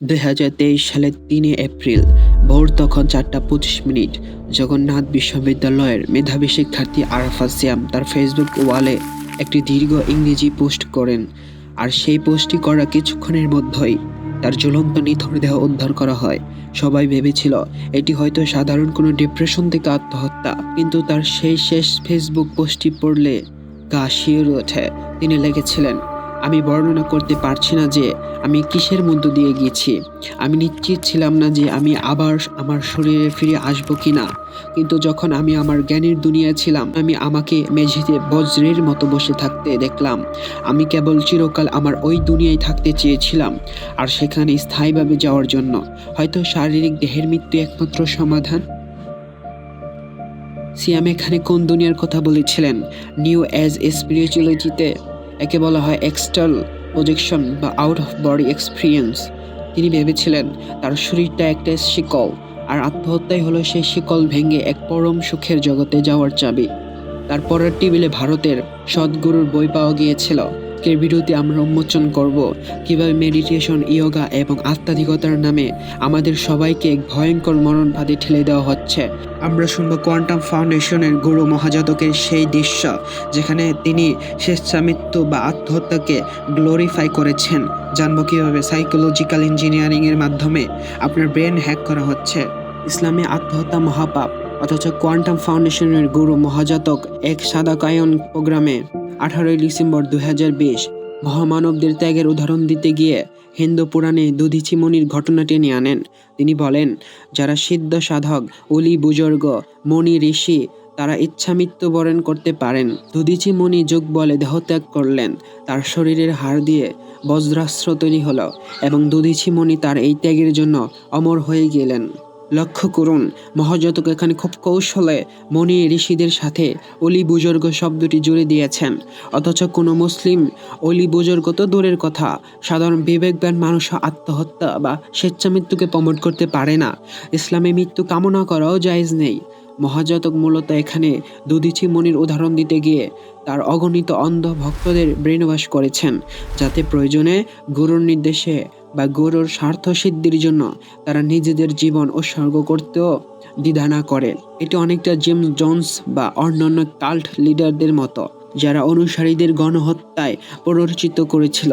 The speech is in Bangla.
2023 সালের 3 এপ্রিল ভোর তখন 4:25 জগন্নাথ বিশ্ববিদ্যালয়ের মেধাবী শিক্ষার্থী আরাফাত সিয়াম তার ফেসবুক ওয়ালে একটি দীর্ঘ ইংরেজি পোস্ট করেন। আর সেই পোস্টটি করা কিছুক্ষণের মধ্যেই তার ঝুলন্ত নিথর দেহ উদ্ধার করা হয়। সবাই ভেবেছিল এটি হয়তো সাধারণ কোনো ডিপ্রেশন থেকে আত্মহত্যা, কিন্তু তার সেই শেষ ফেসবুক পোস্টটি পড়লে গা শিউরে ওঠে। তিনি লিখেছিলেন, আমি বর্ণনা করতে পারছি না যে আমি কিসের মধ্য দিয়ে গিয়েছি। আমি নিশ্চিত ছিলাম না যে আমি আবার আমার শরীরে ফিরে আসবো কিনা, কিন্তু যখন আমি আমার জ্ঞানের দুনিয়ায় ছিলাম, আমি আমাকে মেঝেতে বজ্রের মতো বসে থাকতে দেখলাম। আমি কেবল চিরকাল আমার ওই দুনিয়ায় থাকতে চেয়েছিলাম, আর সেখানে স্থায়ীভাবে যাওয়ার জন্য হয়তো শারীরিক দেহের মৃত্যু একমাত্র সমাধান। সিয়াম এখানে কোন দুনিয়ার কথা বলেছিলেন? নিউ এজ স্পিরিচুয়ালিটিতে একে বলা হয় এক্সটার্নাল প্রজেকশন বা আউট অফ বডি এক্সপিরিয়েন্স। তিনি ভেবেছিলেন তার শরীরটা একটা শিকল, আর আত্মহত্যাই হলো সেই শিকল ভেঙে এক পরম সুখের জগতে যাওয়ার চাবি। তার পরের টেবিলে ভারতের সদ্গুরুর বই পাওয়া গিয়েছিল। এর ভিডিওতে আমরা উন্মোচন করব কিভাবে মেডিটেশন, ইয়োগা এবং আধ্যাত্মিকতার নামে আমাদের সবাইকে এক ভয়ঙ্কর মরণফাঁদে ঠেলে দেওয়া হচ্ছে। আমরা শুনব কোয়ান্টাম ফাউন্ডেশনের গুরু মহাজাতকের সেই দৃশ্য, যেখানে তিনি স্বেচ্ছামৃত্যু বা আত্মহত্যাকে গ্লোরিফাই করেছেন। জানবো কিভাবে সাইকোলজিক্যাল ইঞ্জিনিয়ারিংয়ের মাধ্যমে আপনার ব্রেন হ্যাক করা হচ্ছে। ইসলামে আত্মহত্যা মহাপাপ, অথচ কোয়ান্টাম ফাউন্ডেশনের গুরু মহাজাতক এক সাদাকায়ন প্রোগ্রামে 18 ডিসেম্বর 2020 মহামানবদের ত্যাগের উদাহরণ দিতে গিয়ে হিন্দু পুরাণে দধিচি মুনির ঘটনা টেনে আনেন। তিনি বলেন, যারা সিদ্ধ সাধক, অলি বুজুর্গ, মণি ঋষি, তারা ইচ্ছা মৃত্যুবরণ করতে পারেন। দধিচি মুনি যোগ বলে দেহত্যাগ করলেন, তার শরীরের হাড় দিয়ে বজ্রাস্ত্র তৈরি হলো, এবং দধিচি মুনি তার এই ত্যাগের জন্য অমর হয়ে গেলেন। লক্ষ্য করুন, মহাজাতক এখানে খুব কৌশলে মনি ঋষিদের সাথে অলি বুজুর্গ শব্দটি জুড়ে দিয়েছেন। অথচ কোনো মুসলিম অলি বুজুর্গ তো দূরের কথা, সাধারণ বিবেকবান মানুষও আত্মহত্যা বা স্বেচ্ছামৃত্যুকে প্রমোট করতে পারে না। ইসলামে মৃত্যু কামনা করাও জায়েজ নেই। মহাজাতক মূলত এখানে দধিচি মুনির উদাহরণ দিতে গিয়ে তার অগণিত অন্ধ ভক্তদের ব্রেনওয়াশ করেছেন, যাতে প্রয়োজনে গুরুর নির্দেশে বা গুরুর স্বার্থ সিদ্ধির জন্য তারা নিজেদের জীবন উৎসর্গ করতেও দ্বিধা না করে। এটি অনেকটা জেমস জোন্স বা অন্যান্য কাল্ট লিডারদের মতো, যারা অনুসারীদের গণহত্যায় প্ররোচিত করেছিল।